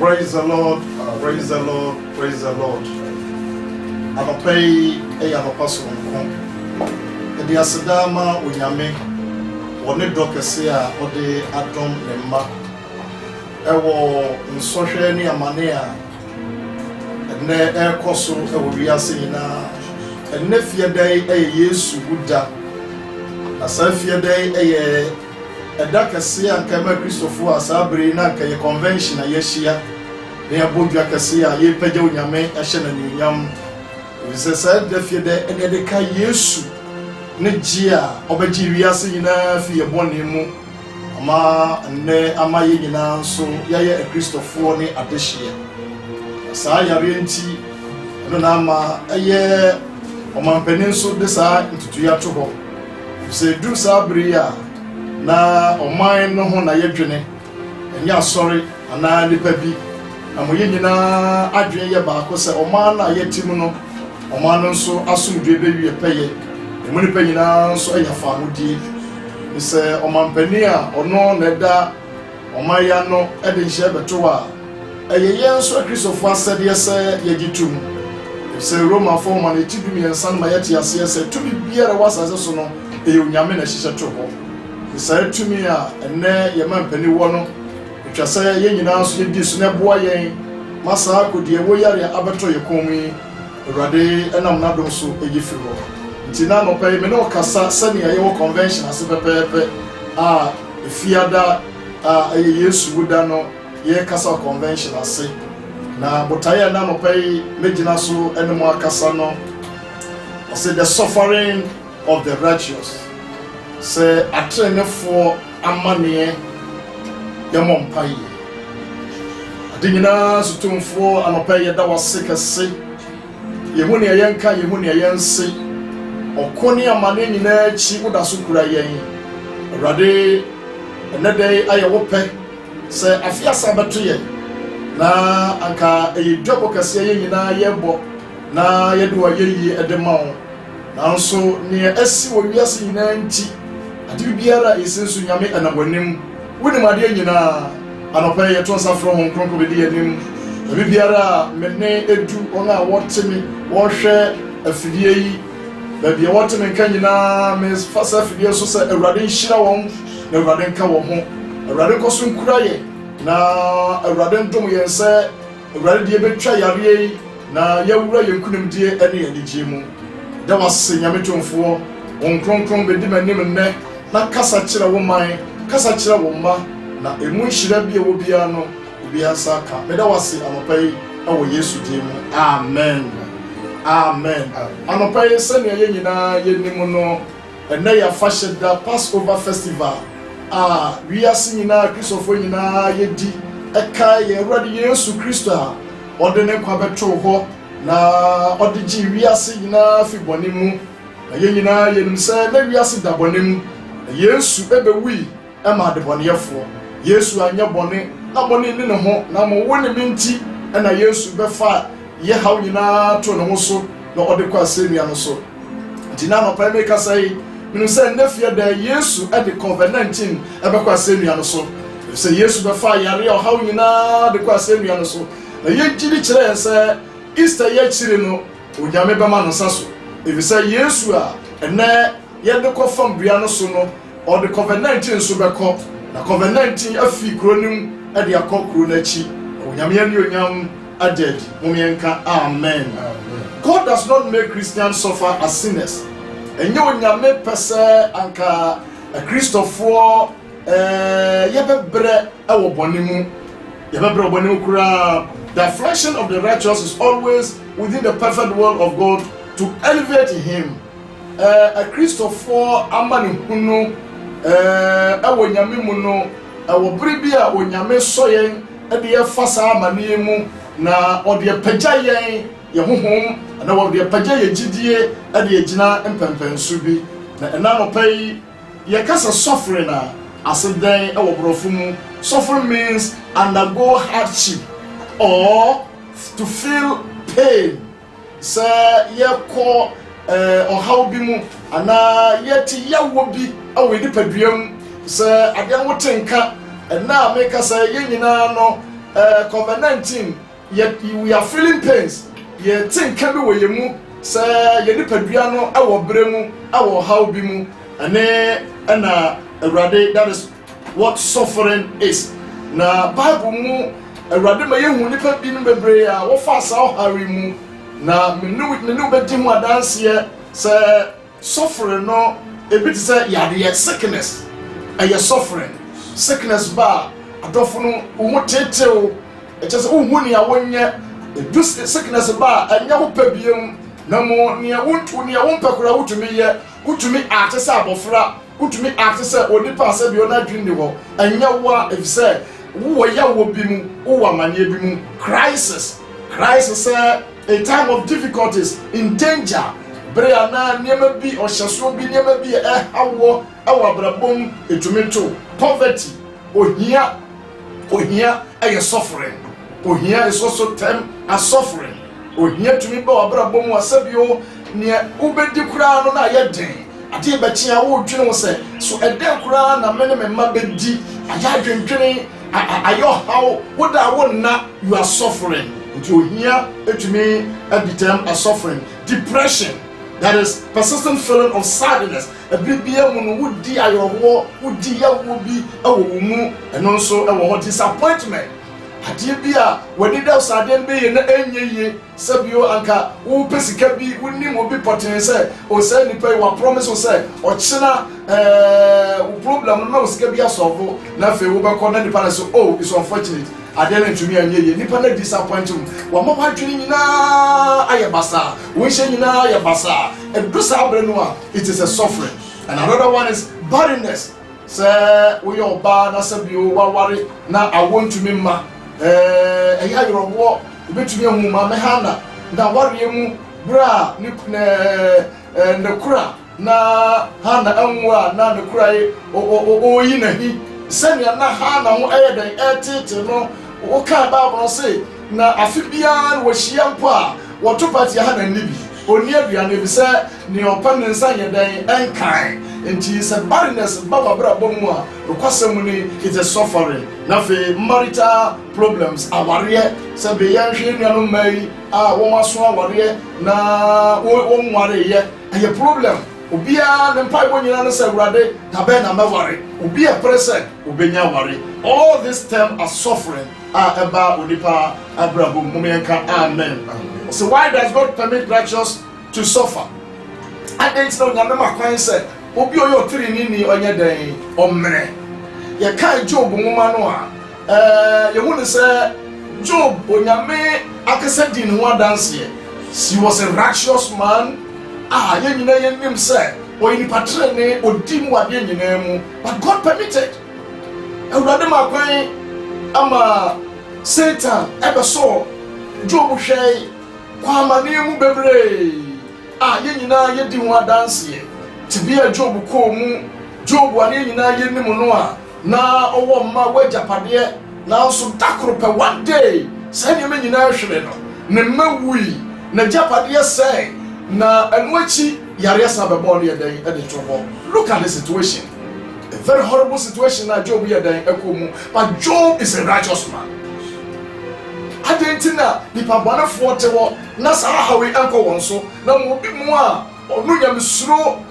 Praise the Lord, praise the Lord, praise the Lord. Anopei anopaso nko. Edi asedama onyame wone dokese a ode adom ne mma. Ewo nsohwe ne amane a ene ekoso ewo wiase nyina. Ene fiedai Yesu guda. Asa fiedai Eda kese a nkama Christopher asabere na nkaye convention a yehia na yabodwa kese a yepagya onyame ehye na nyunyam wisesa da fiede ene de ka Yesu ne gia obagi wiase nyina fi yebone mu ama ne amaye nyina nso yaye Christopher ne adehye sa yare nti no na ama eye omampani nso de sa ntutu ya to ho se du sabere a na oman no ho na yedwene enya sorry ana nipa bi amoye nyina adwene ye baako se oman na yetim no oman no nso asomdwe bewie peye emu nipa nyina nso ayafa amudi se omampani a ono na da oman ya no ede nhye beto a eyeye nso Christopher asede se yegitum se Roma forma na tidumi ensan ma yete ase se tumi biara wasase so no eyonyame na hyehyɛ to ho Isa tumi a enne ye mampani wo no twase ye nyina so ye di so ne boa yen masa akodi wo yare abeto ye komi Awurade enam na dom so egifi ho nti na no pay me no kasa sani ye wo convention ase pepepe a efiada a Yesu guda no ye kasa convention ase na botaye na no pay megina so enemo akasa no ase the suffering of the righteous se atrenefo amane yamompai adinyina sutumfo anopai da wasekase yehuni yenka yehuni yense okoni amane nyina chi woda so kura yen Awurade enede ayewope se afiasa beto ye na anka eyidwabo kase ye nyina yebo na yedo ayeyi edemawo nanso ne asi wo wiase nyina nti ade biara esensu nyame anabɔnem wonim ade nyina anopa ye to nsafro ho nkronko bedi anim ade biara menne edu ona wotemi wo hwɛ afidie yi baabi wotemi nka nyina me fasa afidie so sɛ Awurade nhyira wɔn na Awurade nka wɔn ho Awurade koso nkura ye na Awurade ndom yɛn sɛ Awurade die betwa yare yi na yɛwura yɛn kunimdie ene anigye mu da wase nyame tonfo won kronkron bedi manim nne na kasa kyerɛ wo man kasa kyerɛ wo mma na emu hyira bi wo bia no obi asa ka me da wase anopai ɛwɔ Yesu din mu amen amen anopai sɛ ne ye nyina ye nim no ɛnɛ ya fashion da Passover festival wiase nyina Christopher nyina ye di ɛka ye Awurade Yesu Kristo a ɔde ne kwa beto hɔ na odiji wiase nyina fi bone mu na ye nyina yenim se na wiase da bone mu Yesu ebewi ema de bone yefo Yesu anya bone na bone ni ne ho na mo woni minti na Yesu befa ye haw nyina to ne ho so na ode kwa semia no so ntina no pa me ka sai minu se na fie da Yesu e de COVID-19 ebe kwa semia no so se Yesu befa yare o haw nyina de kwa semia no so na ye gidi kire se Easter ye chire no onyame bema no saso efisa Yesu a ene ye de ko fam bia no so no o de COVID-19 so beko na COVID-19 afi kronim e de akokro na chi onyame ye ni onyam adedi mumienka amen. God does not make Christians suffer as sinners enye onyame pese anka a Christopher ye bebre e wo bonimu ye bebre bonimu kura. The affliction of the righteous is always within the perfect will of God to elevate him. A Christopher amani hunu ewo nyame mu no ewo bribi a onyame soyen e de fasa amani mu na ode pagya yen ye honhom na ode pagya ye gidie e de gina empempensu bi na enano pai ye kasa suffering na aseden ewo brofo mu. Suffering means undergo hardship or to feel pain. Say ye ko how bi mu ana yeti yawo bi awe ni paduam say ade wotenka na make say ye nyina no COVID-19, yet we are feeling pains. Ye think can be where you move, say, ye nipaduano, our bremu, our how be mu, and that is what suffering is. Na Bible mu, a radima yen nipa bin bebrea, what fast our harry mu, na me no beti mu dance here, say, suffering no, a bit say, yeah, sickness, and your suffering, sickness bar, a dofunu, umotete, it just umuni a 1 year. This sickness ba anya wo pabiem na mo ne won pakura wutumi ye wutumi atese abofra wutumi atese onipa ase bi ona dwini ho anya wo efise wo ya wo bi mu wo amane bi mu crisis a time of difficulties in danger brea na niema bi ohyeso bi niema bi hawo abrabom etumi to poverty ohia aye suffering. Ohia is also termed as suffering. Ohia to me ba abrabom wasabio ne ubedi kura no na ye den. Ade ba chia wo dwene wo se so eden kura na mene me ma bedi aya dwendwene ayo how woda wo na you are suffering. Nti ohia etumi termed as suffering. Depression, that is persistent feeling of sadness. A bibia mu no wodi ayo wodi ya wo bi awo mu eno so ewo disappointment. Ade bia wadi da usaden be ye na enye sabio anka wo pesika bi wonni mo bi potense o say ni pay wa promise o say o china wo problem na usika bia solve na fe wo be ko na ni pa so oh it's unfortunate ade na ntumi anye ni pa na disappoint wo ma wa dwini nyina ayebasa wo hye nyina ayebasa e do sa abre no a it is a suffering. And another one is barrenness. Say wo yo ba na sabio wa ware na awon tumi ma eya yorowo betumi hu ma me hana na ware mu bra ne kura na hana anwa na ne kura o yi na hi senya na hana ho eyeden etete no o ka Bible say na afibia wo hia mpo a wo to party hana nibi oni aduane bi se ne opa ne nsa yeden enkan enti se barrenness baba bra bomu a rekwasem ni it is suffering na fe marital problems aware se be yan hwe nuano mai a wo maso aware na wo nware ye aye problem obia ne mpai bonyina no se urade tabe na maware obia present obenya ware all this term are suffering eba onipa abrabo mumenka amen. So why does God permit righteous to suffer? And then so nyame makwan say obi oyo tiri ni onye den omre ye kai Job nwoma no a ye hu ne say Job onyame akese di ne ho dance ye he was a righteous man ye nyina ye nim say oyi ni patre ne odi mu ade nyina mu but God permitted ewurade makwan ama Satan ebe so Job hwei kwa mane mu bebre ye nyina ye di ho dance ye tibia Job ko mu Job ane nyina ye nim no a na owo mma wajapade na so dakoro pe one day say ne nyina hwere no ne mawui na japade say na enwachi yare sabebo no ye den e de trobo. Look at the situation, a very horrible situation na Job ye den ekomu, but Job is a righteous man. Adentina ni pabana forte wo na sa hawe anko won so na mo bi mu a onu nyam suro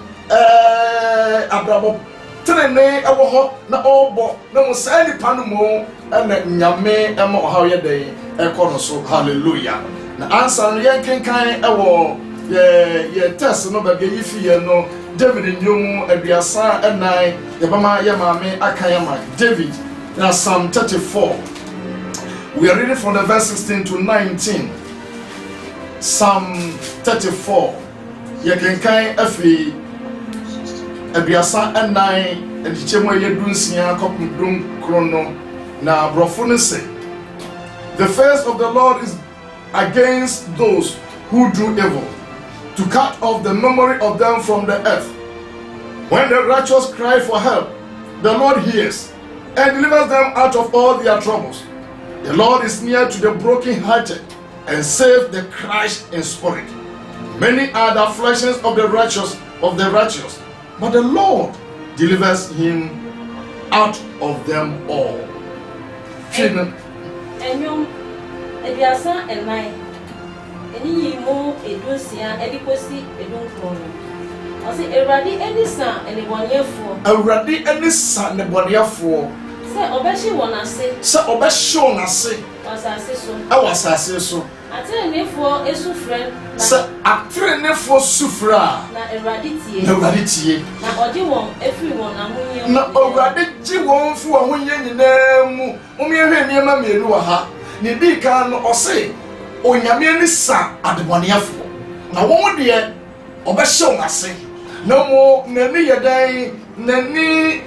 abrabo tenene ewo ho na obo na mo sa ni panu mo na nyame ema hawe ye den eko no so. Hallelujah. Na answer no yen kenkan ewo ye test no ba ge yifi ye no David ndiomu aduasa enai ye bama ye maame akayama David na Psalm 34. We are reading from the verse 16 to 19. Psalm 34. Ye kenkan afi aduasa enai endichemu ye dunsia kopdum krono na brofo ne say, the face of the Lord is against those who do evil, to cut off the memory of them from the earth. When the righteous cry for help, the Lord hears and delivers them out of all their troubles. The Lord is near to the brokenhearted and saves the crushed in spirit. Many are the afflictions of the righteous, but the Lord delivers him out of them all. enyom ediasa enai eni yimo edusia edikosi edunkrono ose Ewurade enisa enibonyefo Ewurade enisa nebonyefo se obehye wonase wasase so awasase so atrenefo esufre se atrenefo sufra na Ewurade tie na oje won efiri won ahonye na Ewurade ji won fu ahonye nyina mu omiehwe niema mienu wa ha ne di kan no ose onyame enisa adebonyefo na won de obehye wonase na mo nani yedan nani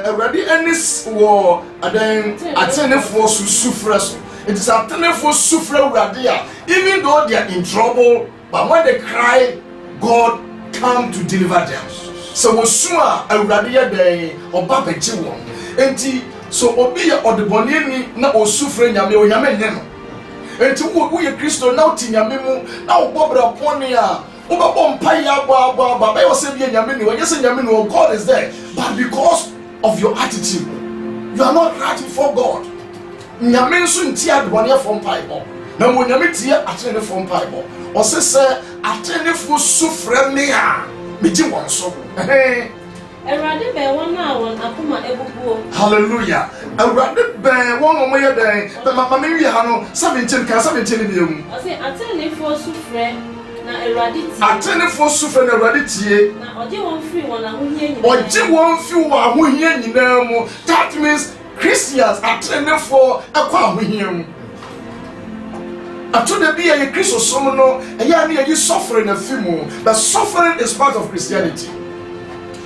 Ewurade enis wo adan atenefo sufra so. It is a tenefo sufra Ewurade, even though they are in trouble, but when they cry, God come to deliver them. So wosua Ewurade yedan oba beji won enti so obi ye odeboneni na osufra nyame onyame nye no enti wo ye Kristo na oti nyame mu na obobra pone a God is there, but because of your attitude, you are not right before God. Nyame nso ntia adwane from Bible. Na mo nyame tie atene from Bible. O se atene fo sufre me a meji won so. Ewurade be won na won akoma ebubuo. Hallelujah. Ewurade be won o moye den. Be mama me wi ha no 17 bi emu. O se atene fo sufre na Ewurade tie. Atene fo sufre na Ewurade tie. Na oje won free won ahohia nyina. Oje won fi wo ahohia nyina mu. That means Christians atene fo ekwa ahohia mu. Atoda bi ye Christo som no eya na ye suffering na fi mu. But suffering is part of Christianity.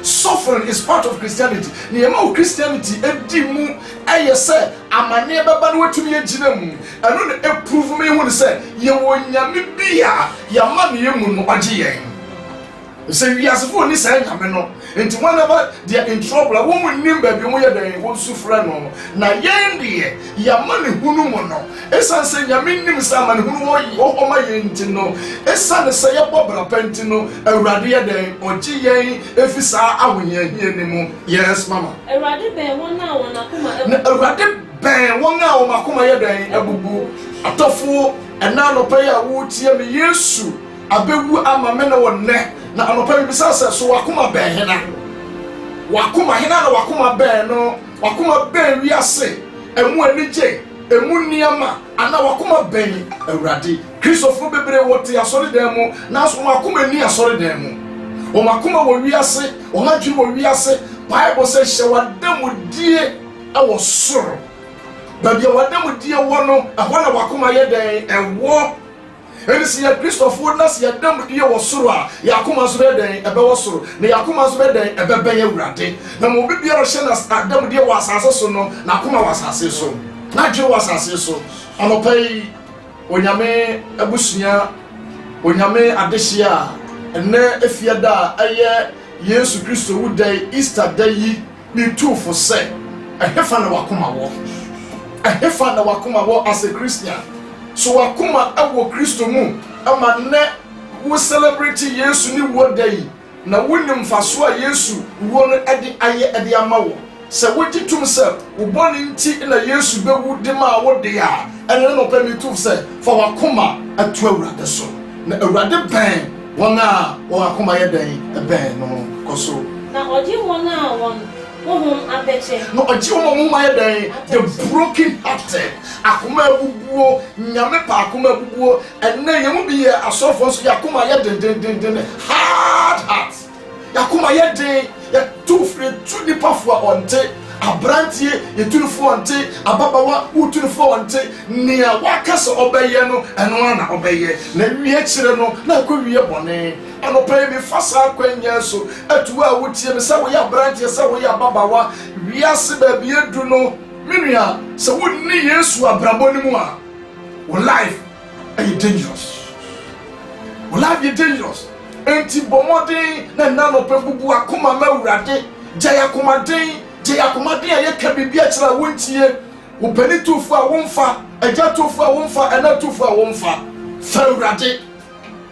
Suffering is part of Christianity. Niyema Christianity edi mu eye se amane baba no watumi agina mu. Eno na prove me hu se ye wonyame bia ya ma ne mu no age yen. Say we as for ni say nyame no. Enti whenever they are in trouble, won nim ba bi mo ye dan won sufra no. Na yen de ya ma ne hunu mo no. Esan say nyame nim sa ma ne hunu wo ma yen ti no. Esan say ye bobra penti no. Ewurade ye dan oji yen efisa ahonya hie ni mu. Yes mama. Ewurade ben won na won akoma na Ewurade ben won a won akoma ye dan abubu. Atofo ena no pa ya wo tie me Yesu abewu ama me na wonne na anopa bi bisa so wakoma ben hena na wakoma ben no wakoma ben wiase emu anije emu niama ana wakoma ben Ewurade Kristofo bebre wote asori dan mu na so wakoma ni asori dan mu o makoma wo wiase o madwi wo wiase Bible says she wadamudie awo soro babia wadamudie wo no ahona wakoma ye dan ewo Elisi ya Kristofo na si adam die wo soro a yakoma so be den ebe wo soro na yakoma so be den ebe ben Ewurade na mo bibia ro hye na adam die wo asase so no na akoma wo asase so na dwe wo asase so anopai onyame abusunya onyame adehia ene efiada aye Yesu Kristo wu day Easter day yi ni tufo se ehefa na wakoma wo as a Christian. So wakuma awo Kristo mu ama ne wo celebrate Yesu ni wo day na wonim faso a Yesu wo no ede ama wo se wogitum se wo boni nti na Yesu bewu de ma wo de a ene no pa mi tuf se for wakuma atu Ewurade so na Ewurade ben won a wo wakuma ye den ben no koso na oji won a won abeche no oji won ma ye den the broken hearted akoma abubuo nyame pa akoma abubuo enne yemu bi ye asofo so yakoma ye den hard heart yakoma ye den ya tufre tu nipa fo onte abrantie ye tunfo onte ababawa utunfo onte nia wakase obeye no eno na obeye na wie kire no na akwie bone anopa bi fasa kwanya so atuwa wotie me sa wo ya abrantie sa wo ya ababawa wiase ba bi edu no minua se wonni Yesu abraboni mu a wo life is dangerous. Wo life is dangerous. Enti bomodin na nano pebubu akoma ma Ewurade jaya komaden aye ka bibia kira wontie wo pani tufu a wonfa eja tufu a wonfa ena tufu a wonfa fa Ewurade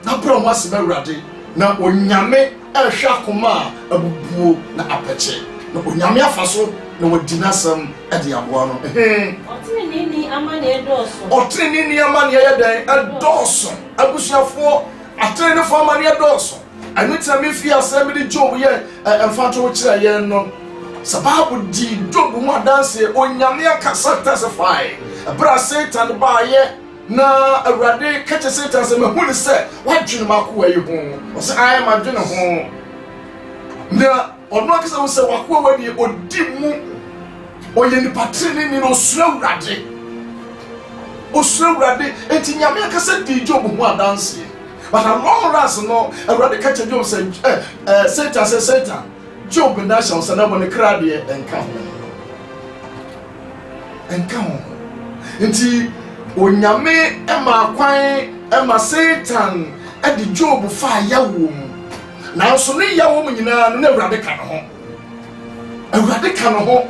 na bro mo asema Ewurade na onyame ehwa akoma abubuo na apeche na onyame afaso na wadinasam ade aboa no otini ni amane dɔɔso ɔtene ni amane yɛ dan ɛdɔɔso abusuafo atene fo amane dɔɔso ɛno tia me fi asɛm de Job yɛ ɛmfato kyerɛ yɛn no sababu di Job ho adanse onyame akasa testify bra Satan ba yɛ na awurade kache Satan sɛ mahu ne sɛ wadwene makoa yi ho ɔsɛ ayɛ madwene ho na ɔno akasa wo sɛ wakoa wadi odi mu ɔyɛ nipa tene ni no osura awurade enti nyame akasa di Job ho adanse but along ras no awurade kache Job sɛ Satan Job na hyɛ sɛ na bɔ ne kra de enka ho enti onyame ema kwan ema Satan edi Job fa yawo mu na so ne yawo mu nyina no na awurade ka no ho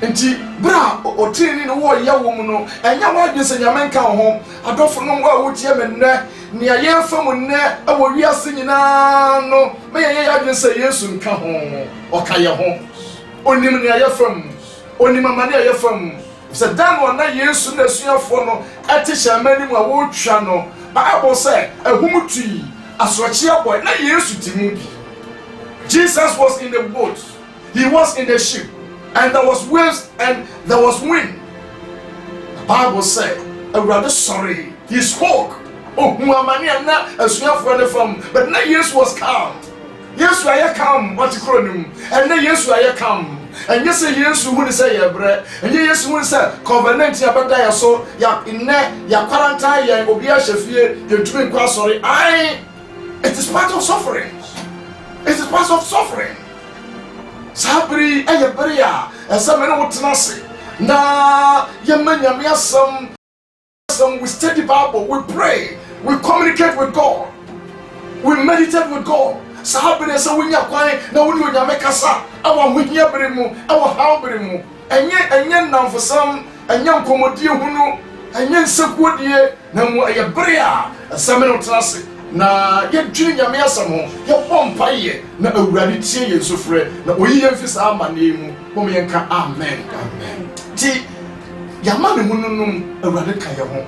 enti bra otini no wo yawo mu no enya wadwe se nyame nka ho adofo no wa wotie me nnɛ ne ayemfa mu nnɛ awo wiase nyina no me ye yadwe se Yesu nka ho ɔka ye ho onim ne ayefam onim amane ayefam sɛ dan wɔ na Yesu na suafo no ɛte hyɛmani mu a wotwa no Bible sɛ ahumutui asoɔkye boy na Yesu ti mu bi Jesus was in the boat, he was in the ship, and there was waves and there was wind. The Bible said awurade sorry, he spoke oh amane na asuafo ne fam but na Jesus was calm. Yesu aye calm what kronim and na Yesu aye calm. And yes, yes, who would say a bread, and yes, who say covenant ya bada so ya in ya quarantine ya obia shefie you doing quite sorry. It is part of suffering. It is part of suffering. Sabri aya beria some no wotnase na yemanya some we study Bible, we pray, we communicate with God, we meditate with God. Sahabere se wonya kwan na woni onyame kasa awa hohia bere mu awa haw bere mu enye namfosam enye nkomodie hunu enye nsekuodie na mu eye bere a asame no trase na ye dwiri nyame asam ho ye bompaye na awurade tie ye sofre na oyi ye mfisa amane mu mo me nka amen ti yama ne hununum awurade ka ye ho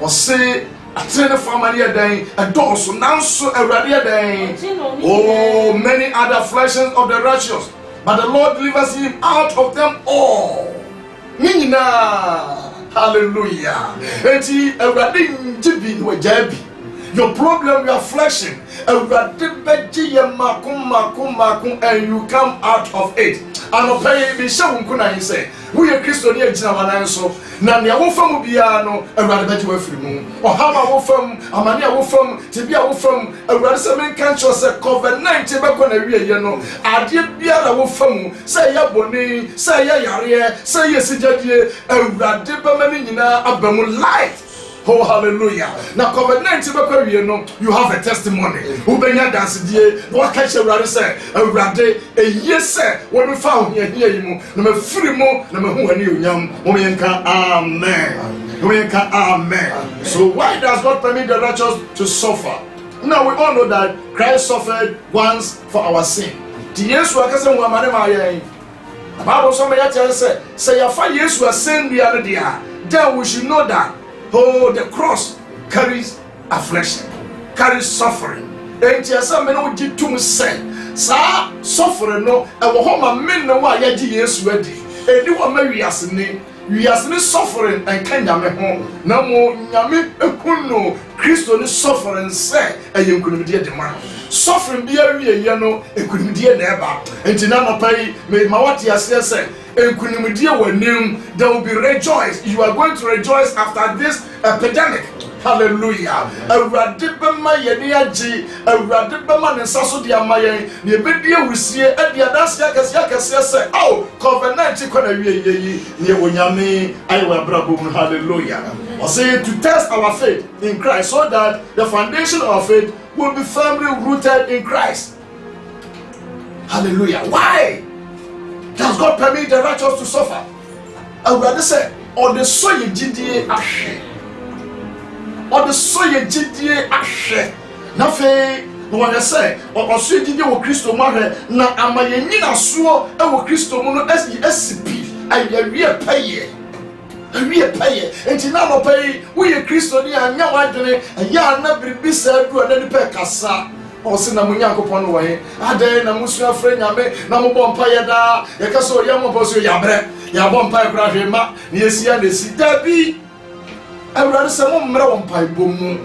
wo se atene family dan adorso nanso awurade dan oh many other afflictions of the righteous but the Lord delivers him out of them all nina hallelujah enti awurade njibi no jabi your problem, your affliction, and you come out of it. And obey me, shall we say, we are Christian here, Jinaman, so Nania Wofam Biano, a rather better free moon, or Hama Wofam, Amania Wofam, Tibia Wofam, a Ransaman Cancer, COVID-19, Baconaria, I did Biara Wofam, say Yaboni, say Yaria, say yes, a Radibamanina, a Bamu light. Oh, hallelujah. Now, COVID-19, you have a testimony. Ubenya dance die, what can you rather say? A rade, a yes, sir. When we found here, you no free mo, no who are you, young, amen. Amen. So, why does God permit the righteous to suffer? Now, we all know that Christ suffered once for our sin. The yes, who are cousin, who are Bible, somebody say, your father, yes, who are sin, reality. Then we should know that. Oh, the cross carries affliction, carries suffering. And yes, I mean, we did to say, sir, suffering no, and what home men know why you yes ready. And you are married as a name, you are suffering and can yame home. No more yame, no, Christo is suffering, say, and you couldn't be a demand. Suffering be a year, it couldn't be a neighbor. And to none pay, made my what yes, say. And when there will be rejoice. You are going to rejoice after this epidemic. Hallelujah. A radibama yeniaji, a radibama and sasso diamaye, the media we see at the Adas Yakas say, oh, COVID-19 near Wonyame, I will brabo. Hallelujah. I say to test our faith in Christ so that the foundation of our faith will be firmly rooted in Christ. Hallelujah. Why? Does God permit the righteous to suffer? I would rather say, or the soy GDA ashe, or the soy GDA ashe. Nothing, no one say, or soy GDA or Christo Mare, na amayenina suo, and Christo Mono SCP, I real pay. we pay enti na no pay we Kristo ni anya wadwene ya na bribisa adu na ni pe kasa o se na munyankopon no we ade na musu afre nyame na mo bom paye da ye ka so ye mo boso ya bre ya bom paye kura hwema ni esia na si dabi awurade se mo mmre won paye bomu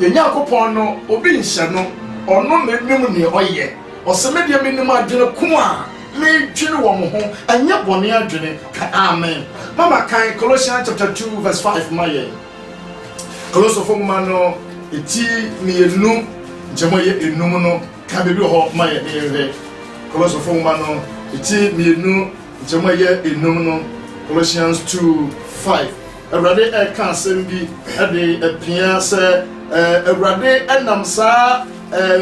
ye nyankopon no obi nhye no ono na nim ne oye o se me de menim adwene ko a me twene wo mo ho anya bone adwene amen mama kan Colossians chapter 2 verse 5 maye Colossians fo no eti mienu Jamoye enum no ka bebi ho maye ewe Colossians fo no eti mienu jamoye enum no Colossians 2:5 Awurade e ka asem bi e de apia se awurade enam sa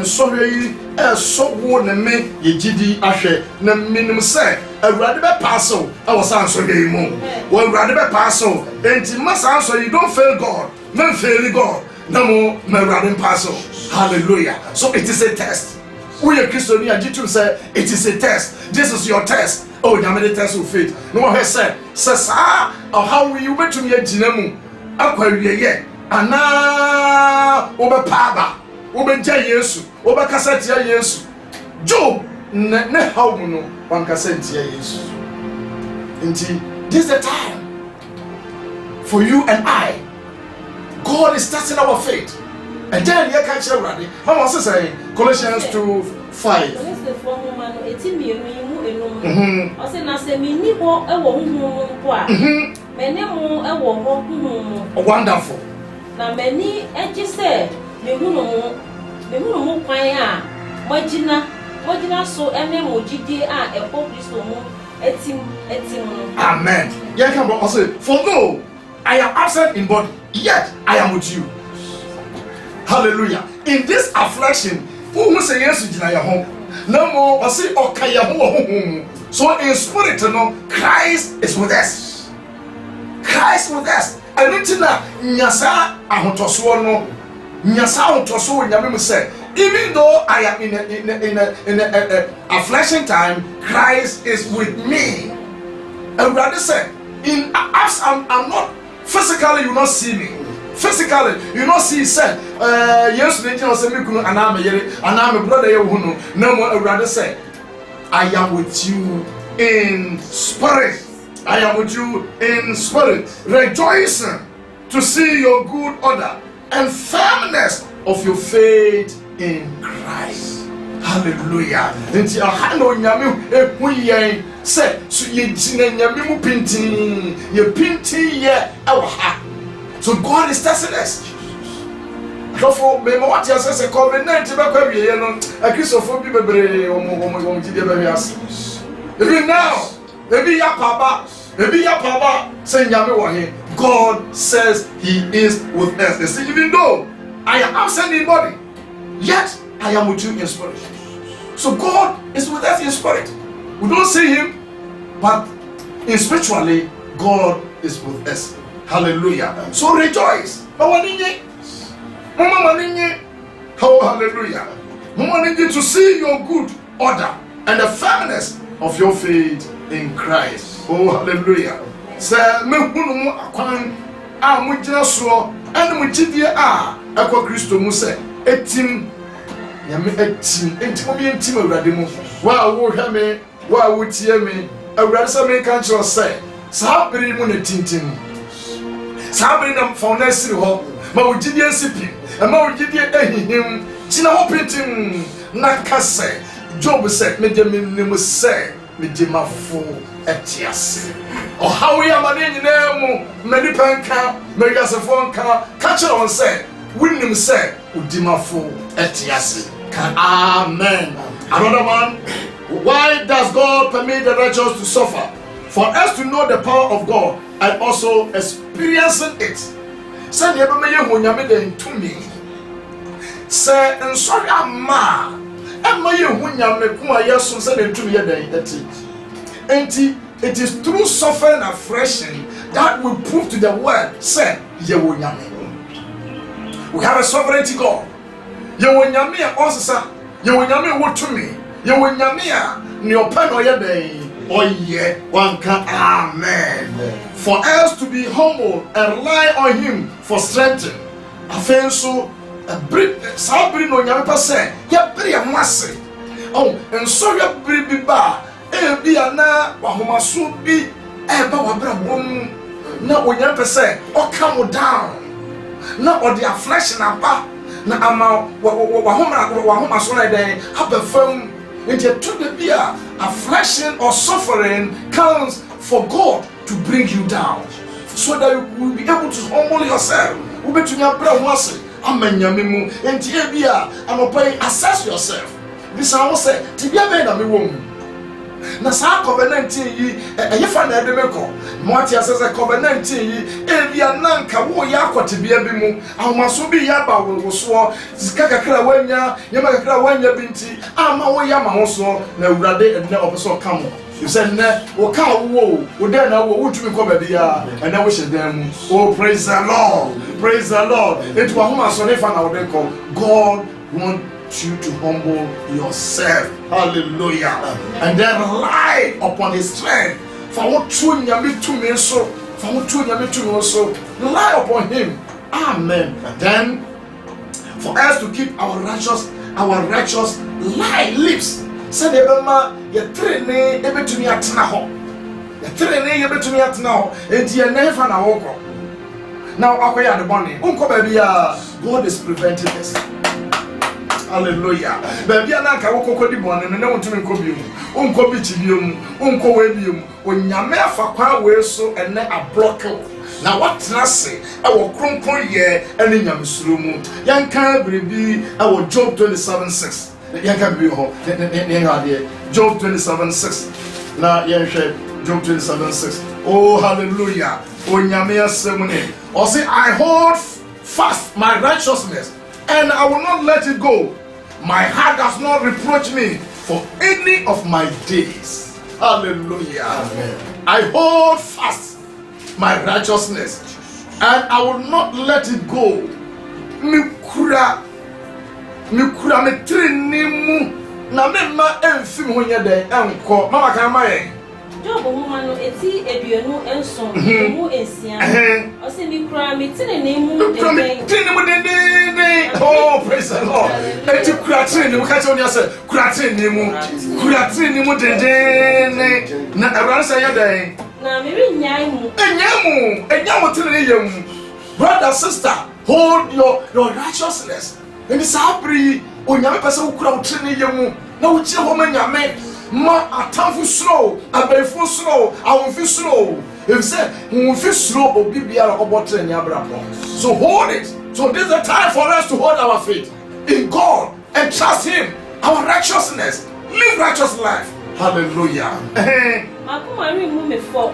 nsohwe yi sowo ne me yegidi ahwe na minim se awurade be passo e wo san sohwe yi mu wo awurade be passo enti masa so you don't fail God men fail God namo awurade passo hallelujah so it is a test we are Christian and you say it is a test this is your test oh nyame test of faith no he said sa how will you betum ye ginamu akwa wieye ana obepaba obeja Yesu obekasa tia Yesu Job ne how mu no wankasa tia Yesu nti this is the time for you and I. God is testing our faith and then you can share ready how was say Colossians 2:5 o se na se mi ni ho e wo hu ko a mene mu e wo ho hu wonderful na meni eji se me hu no mu kwan a magina so ene mo gidi a e ko Kristo mu etim no amen yeah can but also for though I am absent in body yet I am with you hallelujah in this affliction who say yes gina ya ho no more say okay ya ho so in spirit no Christ is with us anything na nyasa ahotoso no nyasa ahotoso nyame mu say even though I am in a affliction time Christ is with me and rather say in as I'm not physically you not see me physically you not see say yes we just say me kunu ana me yere ana me brother ye hu no na mo rather say I am with you in spirit. I am with you in spirit, rejoicing to see your good order and firmness of your faith in Christ. Hallelujah. Nti ahano nyame ehuyen se so ye jina nyame mu pintin ye pintin ye ewa. So God is testing us. So me mo what you say COVID-19 ba kwa wiye no akrisofo bi bebre omo jide ba wiase. Even now, maybe ya papa say nyame wo he. God says he is with us. They say even though I am absent in body, yet I am with you in spirit. So God is with us in spirit. We don't see him, but in spiritually God is with us. Hallelujah. So rejoice. Oh, hallelujah. To see your good order and the firmness of your faith in Christ. Oh, hallelujah. Say me hunu akwan a mo gina so ene mo gidie a akwa Kristo mu se etim nyame etim entimo bi entim awurade mu wa wo hwa me wa wo tie me awurade se me kan kiro se sa bere mu na tintim sa bere na fauna siri ho ma wo gidie sipi ma wo gidie ehihim gina ho pitim na kase Job se me de me se me de mafo etias o how we am ani nyina mu mani panka mediasefo nka ka kire on say winnim say udimafo etias can amen. Another one, why does God permit the righteous to suffer? For us to know the power of God and also experiencing it. Say never me hu nyame den tumi say nsori ama emma ye hu nyame ko ayeso say den tumi ye den eti enti it is through suffering and affliction that will prove to the world say ye wo nyame. We have a sovereignty God. Ye wo nyame a osesa ye wo nyame wo tumi ye wo nyame a ne opa no ye den Oh yeah, one can. Amen. For us to be humble and rely on Him for strength. I feel so. Sabri no nyame pese ya bri amase. Oh, and so ya bri bi ba. Bi ana wa homaso bi ba wa bra bom na onyame pese o calm down. Na o the flesh na ba na ama wa homaso na den abafam. Into the beer, affliction or suffering comes for God to bring you down, so that you will be able to humble yourself. We be to your brother once. Amen. Yamimu. And beer, I'm paying. Assess yourself. This I will say. Tibia be na me wom. Na sa covenant yi e fa na edemeko moati asese covenant yi e bia nanka wo ya akotebia bi mu ahomaso bi ya ba wo so sika kakra wanya nyama kakra wanya binti ama wo ya ma ho so na awurade enne opeso kamo you said ne wo ka wo de na wo wutumi ko ba bia enne wo hyedan mu. Oh, praise the Lord, praise the Lord. It wa ahomaso ne fa na wo de ko. God want you to humble yourself. Hallelujah. And then rely upon His strength. For what true nyame to me so. For what true nyame to me so. Rely upon Him. Amen. And then for us to keep our righteous lips. Say the Bema ye training ebe to me atna ho. Ye training ebe to me atna ho. Enti ye never na woko. Now akoya the money. Unko baby God is preventing this. Hallelujah. Baby ananka wokoko di bone no na wontumi nko biom. Unko bi chibiom, unko we biom. Onyame afa kwa we so ene a block. Na watena se e wo kronkron ye ene nyamesuro mu. Yanka biribi e wo Job 27:6. Yanka bi ho. Ne Job 27:6. Na yenhwe Job 27:6. Oh, hallelujah. Onyame asemune. O say I hold fast my righteousness and I will not let it go. My heart does not reproach me for any of my days. Hallelujah. Amen. I hold fast my righteousness and I will not let it go. Mikura me trinimu na mema emfim ho nyede enko mama kan maye. Job woman no eti eduonu enson mu ensia o se mi kura mi tinenemu den. Oh, praise the Lord. Eti kura tinenemu ka che oni ase kura tinenemu den na awran say den na me ri nyai mu enyamu tinenemu. Brother, sister, hold your righteousness. And this abri onyame pese ukura tinenemu na uchi ho manyame ma atamfu slow abefu slow awonfi slow if say wonfi slow obi biara obotre ni abrapo. So hold it. So this is the time for us to hold our faith in God and trust Him, our righteousness, live righteous life. Hallelujah. Makumari mu me fo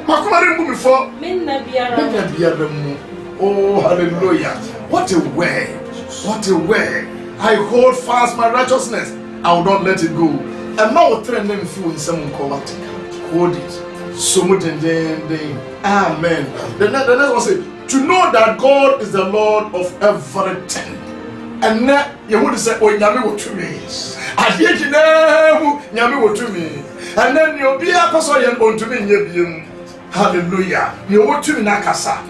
menna biara mu. Oh, hallelujah. What a word. I hold fast my righteousness, I will not let it go. And now we'll train them through in some quality. Hold it. So much and then. Amen. The next one say, to know that God is the Lord of everything. And now you want to say, oh, Nyame wo to me. I hear you now, Nyame wo to me. And then you'll be a person on to me. Hallelujah. You want to me nakasa.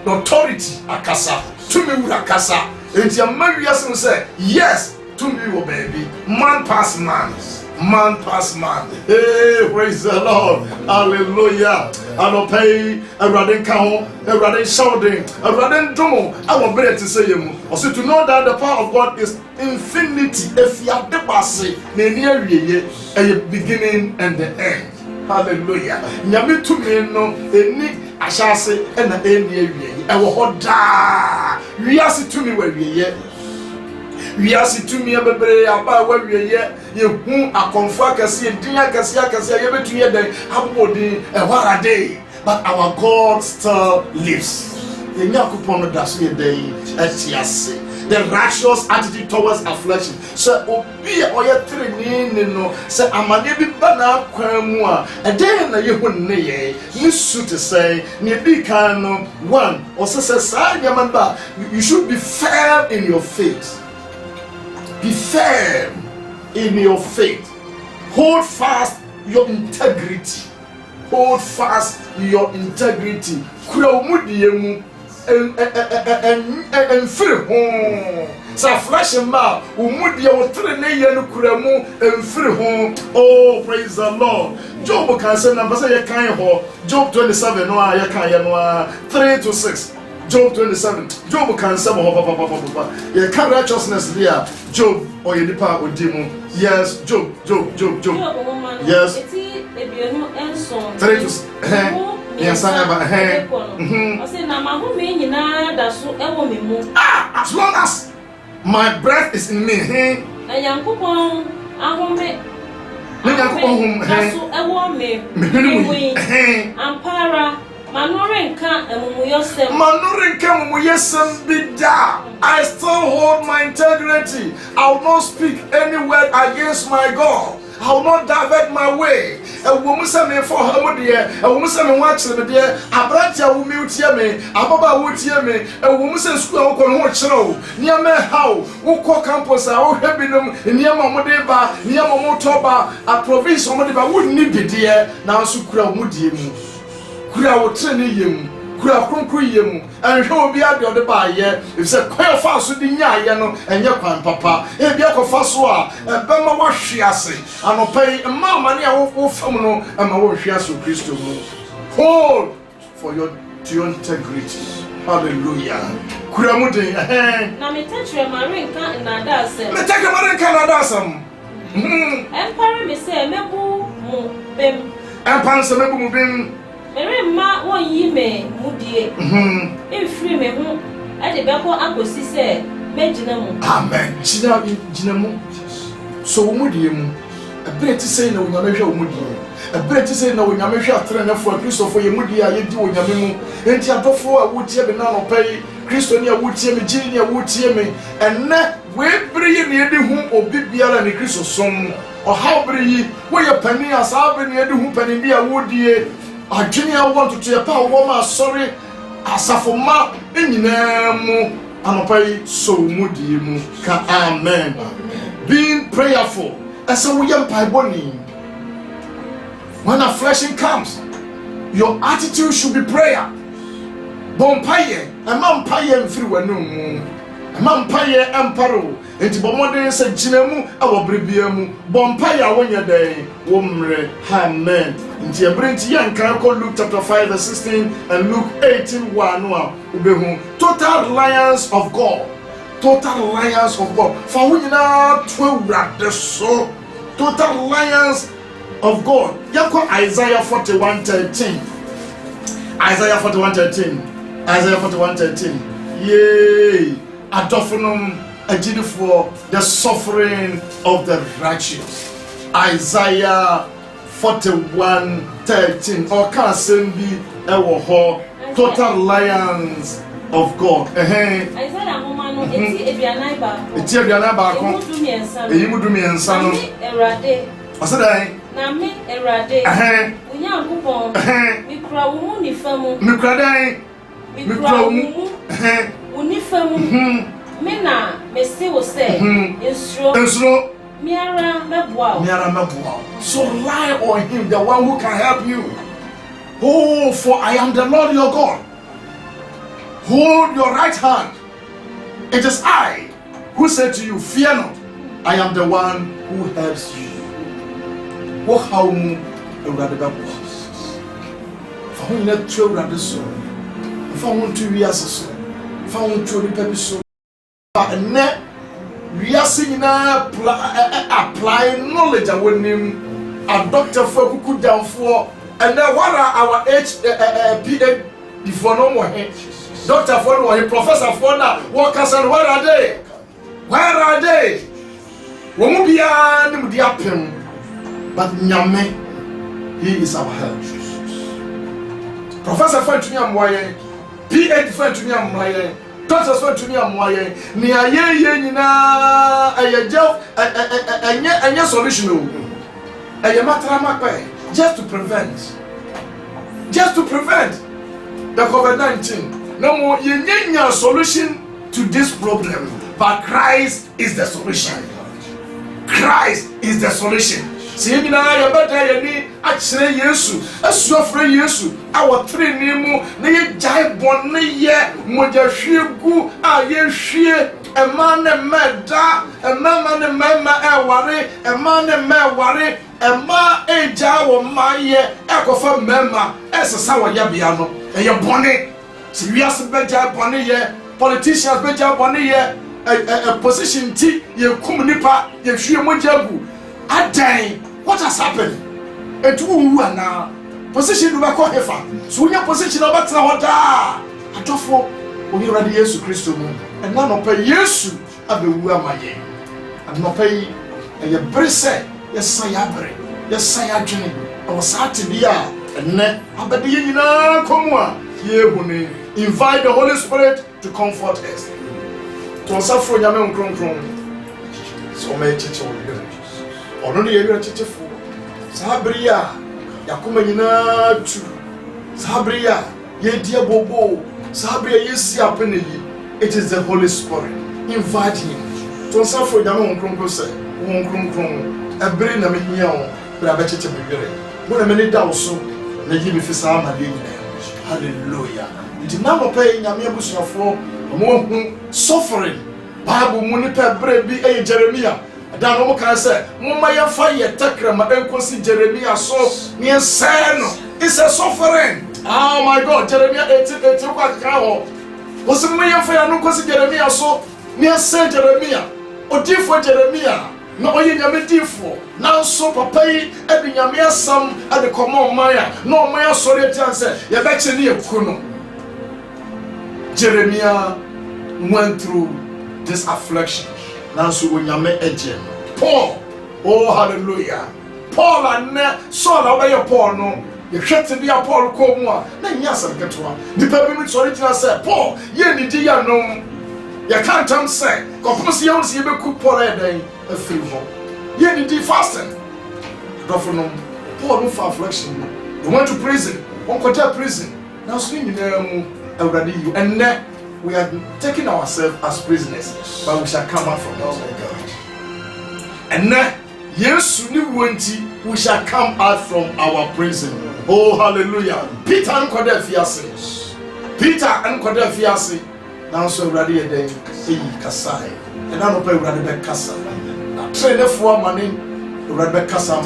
The authority akasa. To me akasa. And your Mary say, yes, to me, oh baby. Man pass man. Man pass man. Hey, praise the Lord. Hallelujah. I don't pay a radin count, a radin shouting, a radin domo. I will better to say him. Also to know that the power of God is infinity. If you have the passage, near a beginning and the end. Hallelujah. Nyame to me no any ashase and the end ye. I will hold da. We ask to me where we we are to me about where we are. You whom a comfort can see, dinner can see, able to hear the body and what a day. But our God still lives. The Yakupon does a day as he has said. The righteous attitude towards affliction. So, be or your training, no, say, I'm a baby banana, quamua, and then you wouldn't nay, Miss to say, near be kind one, or says, you should be firm in your faith. Be firm in your faith. Hold fast your integrity. hold fast your integrity. Kura umudie mu enfiri ho. Sa flesh ma umudie wotre ne ye no kura mu enfiri ho. Oh, praise the Lord. Job can say number say ye kan ho. Job 27 no a ye kan ye no 3 to 6. Job 27. Job can say papa. Ye can righteousness there. Job or ye nipa odimu. Yes, Job. Yes. 3 to 6. Yes, I as long as my breath is in me, I still hold my integrity. I will not speak any word against my God. I will not divert my way. A woman say me for her dear, a woman say me watch me dear, a branch will mute me, a baba would hear me, a woman says school can watch row. Near me how, who call campus, I will have been near Mamodeba, near Momotoba, a province of Modiba wouldn't need be dear, now Sukra would you. Kura will train him. Kura yemu and show be at the other by ye. If said quite fast with the yano and your papa, a biako faswa, a bema washiasi, and pay a money I will famino and my washiasu Christo. Hold for your integrity. Hallelujah. Kura mudi, now me touch your marine can in Nadasam. Me take a marine Canadasam. Empire me say, Mebu Bim. Empire Samebu Bim. Ma won yi me mudie free me ho e de beko akosi se megina mu. Amen. Gina mu so mudie mu ebreti say na onyame hwe mudie ebreti say na onyame hwe atrenefo Kristofo ye mudie a ye di onyame mu enti adofo a wotie be na no pai Kristo ni a wotie me gini a wotie me enne we bere ne edi hu obi biara ne Kristo som o ha bere yi we ye pani asa be ne edi hu pani bi a wodie Junior want to a power woman, sorry, Asafoma, Ininamu, Anopai, so Mudimu, Amen. Being prayerful, as a young Piboni. When a flashing comes, your attitude should be prayer. Bompaye, a man paye and through a new a man paye and paro, and to Bomode said Jinemu, our Bribiamu, Bompaya when your day, Womre, Amen. Inti ebrinti ya nkanko Luke chapter 5 verse 16 and Luke 18:1 ubehu total reliance of God. Total reliance of God. For we now 12 so total reliance of God. Yako Isaiah 41:13. Isaiah 41:13. Yay! Adophonum agidi for the suffering of the righteous. Isaiah 41:13 or can send be total reliance of God. Isaiah mama no eti ebianai ba. Eti ebianai ba ko. Eyimudu miensa no. Erade. Osadai. Na me erade. Onyankopon. Mikura wo mu nifa mu. Mikura dai. Mikura wo mu. Unifa mu. Me na me se wo se. Ensuro. Miara mebwa. So rely on him, the one who can help you. Oh, for I am the Lord your God. Hold your right hand. It is I who said to you, fear not. I am the one who helps you. What how mu eradeba bo. For who net to radiso. For who to wiaso. For who to repebiso. Net we are seeing apply knowledge when a doctor for who could down for and then what are our PhD before no more doctor for no professor for now workers and where are they? When we are the apem but Nyame, he is our help. Professor for to me am why PhD for to me am why Doctors want to me am why ni aye nyina anya solution o aye matramakpe just to prevent the COVID-19. No more yenya solution to this problem, but Christ is the solution. sɛ nyinaa yɛbɛda yɛni akyerɛ Yesu asuafrɛ Yesu awɔ trenee mu na yɛgyae bɔne yɛ mogyahwie gu a yɛhwie ɛma ne mɛda ɛmɛma ne mɛma ɛware ɛma ne mɛware ɛma ɛgya wɔ mmayɛ ɛkɔfa mɛma ɛsesa wɔ yɛbea no ɛyɛ bɔne sɛ wiase bɛgya bɔne yɛ politicians bɛgya bɔne yɛ position ti yɛkum nipa yɛhwie mogya gu adan what has happened ɛtu wuwu anaa position no bɛkɔ hefa so wonya position a wobɛtena hɔ daa adɔfo onyewurade Yesu Kristo mu ɛna nɔpɛ Yesu abɛwu ama yɛn anɔpɛ yi ɛyɛ bere sɛ yɛsa yɛabere yɛsa yɛadwene ɛwɔ saa tebea a ɛnnɛ abɛde yɛn nyinaa kɔ mu a yɛhu ne invite the Holy Spirit to comfort us to ɔsafo nyame nkronkron sɛ ɔma yɛkyekye wɔ werɛ ɔno ne yɛwerɛ kyekyefo saa bere a yɛakoma nyinaa tu saa bere a yɛdi abobo saa bere a yɛsi apene yi it is the Holy Spirit invite him to ɔsafo nyame nkronkron sɛ wo nkronkron ɛbere na mehia wo bere a bɛkyekye me werɛ wo na m'ani da wo so na yi me fi saa amadeɛ nyinaa hallelujah nti na nɔpɛ yi nyame abusuafoɔ ɔmo hu suffering Bible mu nipa bere bi ɛyɛ Jeremia dan no kan sɛ momma yɛfa yɛ takrama ɛnkosi Jeremia so ne yɛsɛe no it's a suffering oh my God Jeremia 18 kwa kaka hɔ wɔsɛ momma yɛfa yɛ no nkosi Jeremia so ne yɛsɛe Jeremia odiifo Jeremia na ɔyɛ nyame diifo nanso papa yi ɛde nyame asɛm ɛde kɔma ɔman a na ɔman asɔre atian sɛ yɛbɛkye ne yɛku no Jeremia went through this affliction nanso onyame agye Paul oh hallelujah Paul anɛ Saul ɔbɛyɛ Paul no yɛhwɛ te bia Paul kɔ mu a na nyɛ asɛm ketewa nipa bi mu sɔre gyina sɛ Paul yɛ nidi yɛ nom yɛka ntam sɛ kɔpem sɛ yɛwo sɛ yɛbɛku Paul ayɛ dɛn afiri hɔ yɛ nidi fasting dɔfo nom Paul no fa affliction no they went to prison wɔnkɔgya prison nanso ne nyinaa mu awurade yi ɛnnɛ we are taking ourselves as prisoners, but we shall come out from that. And now, yes, we shall come out from our prison. Oh, hallelujah. Peter and Kodefiasi. Peter and Kodefiasi. Now, so ready again. Kasai. And I don't pay Radebe Kasa. I train for money, Radebe Kasa.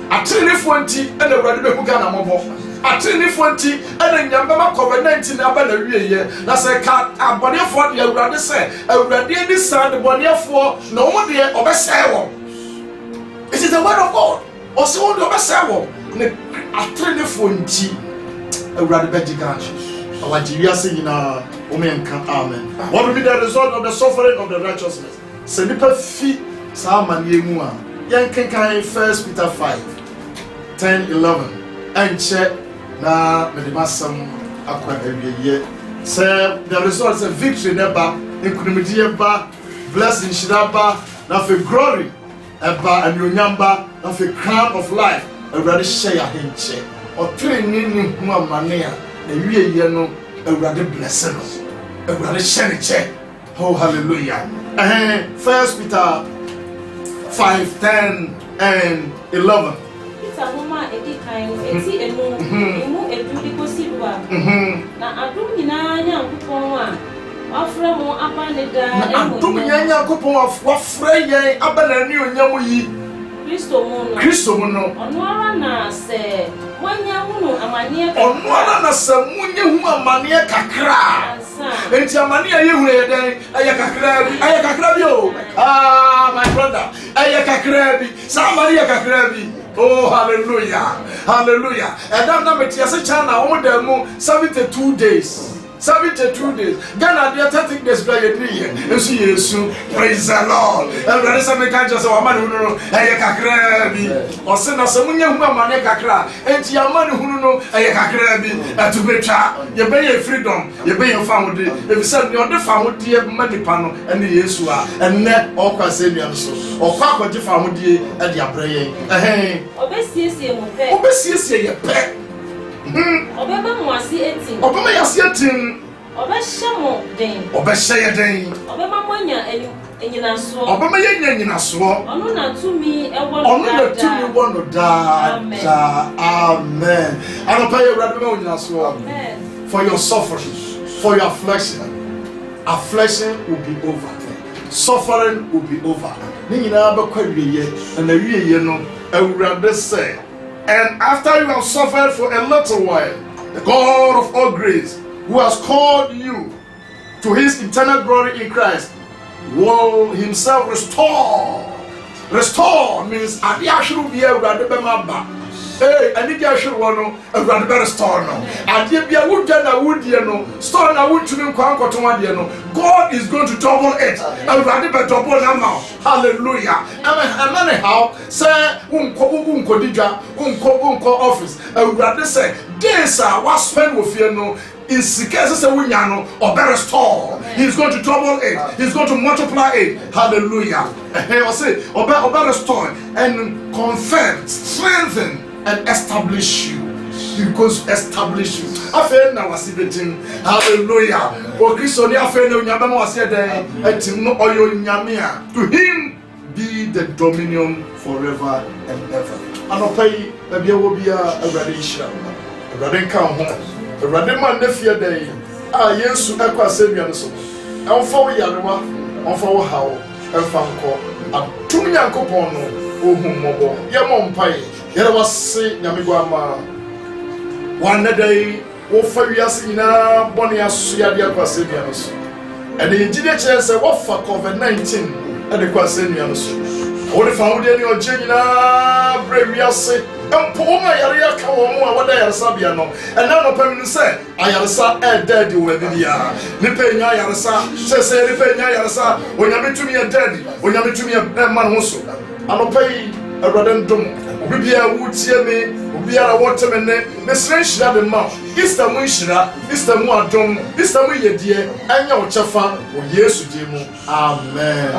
I train for tea and the Radebe Hugana Mobo. Atini fonti ene nyamba COVID-19 aba na wie ye na se ka abonefo de awurade se awurade di sand bonefo na omo de obesai wo. It is the word of God. Ose wo de obesai wo ne atini fonti awurade bejiga awaji wiase nyina o me nka amen. What will be the result of the suffering of the righteousness? Se nipa fi sa amane mu a yen kenkan 1 Peter 5:10-11 enche na medimasam akwa awiye say the result is a victory never inkunimidi eba blessing shiraba na fe glory eba anyonyamba na fe crown of life awurade share ya henche otreni ni hu amane a awiye no awurade bless no awurade share ne che oh hallelujah 1 Peter 5:10-11 Mama edikan eti emu edudi kosiwa na adum nyina nyankopon a wafra mo abane da adum nyina nyankopon wafra yen abana ni onyam yi Kristo mu no ono ara na se mwanya hunu amane kakra ono ara na se munye hu amane kakra enti amane ye hu ye den aye kakra bi o my brother aye kakra bi sa amane ye kakra bi. Oh, hallelujah. Hallelujah. And I'm not making a channel on them 72 days. 72 days. Ghana, they are 30 days by a year. And see you soon. Praise the Lord. And there is some kind of a man who know a cacrabi or send us a young woman a cacra. And your man who know a cacrabi to be chat. You pay your freedom. You pay your family. If you said you're the family, money panel and the Yesua and net or Casanians or Papa the family at your prayer. Hey, obesies your pet. Obeba mwasi eti. Obama yasi eti. Obeshamo den. Obeshaya den. Obema mwanya enyinaso obama ye nyinaso ono na tumi wono da amen anopa ye urade ma nyinaso amen for your suffering for your affliction will be over suffering will be over ni nyina ba kwawiye na wiye no urade say and after you have suffered for a little while the God of all grace who has called you to his eternal glory in Christ will himself restore means adia should be urade be maba ani dia should wono urade be restore no adia bia wudwa na wudie no store na wutumi kwa nkoto ade no God is going to double it urade be double na ma hallelujah amen how say unko didwa unko office urade say days was spend with you no in sikese se wunya no or better restore. He's going to double it. He's going to multiply it. Hallelujah. He will say or better restore and confirm, strengthen and establish you. He goes to establish you. Afen na wasibetin. Hallelujah. O Kristo ni afen na unyaba mo wasi eden etim no oyo nyamia. To him be the dominion forever and ever. Anopai ebia wo bia awrade hira. Awrade kan ho. Awrade man na fie den Yesu ekwa semia no so. Emfa wo yarewa, emfa wo hawo, emfa nko. Atum Nyankopon no ohum mobo. Ye mo mpai. Yere wase nyamegwa ma. One day wo fa wiase nyina bone aso yade akwa semia no so. Ene yigide kire se wo fa COVID-19 ene kwa semia no so. Wo de fa wo de ni oje nyina bre wiase empo ma yare aka wo mu a wada yaresa bia no ena no paminu se ayaresa dead wo bia ni pe nya yaresa se ni pe nya yaresa onyame tumi dead onyame tumi man ho so anopai awrade ndom obi bia wutie me obi ara wotemene ne srenhira de ma Easter mu nhira Easter mu adom Easter mu yedie anya wo chefa wo Yesu di mu amen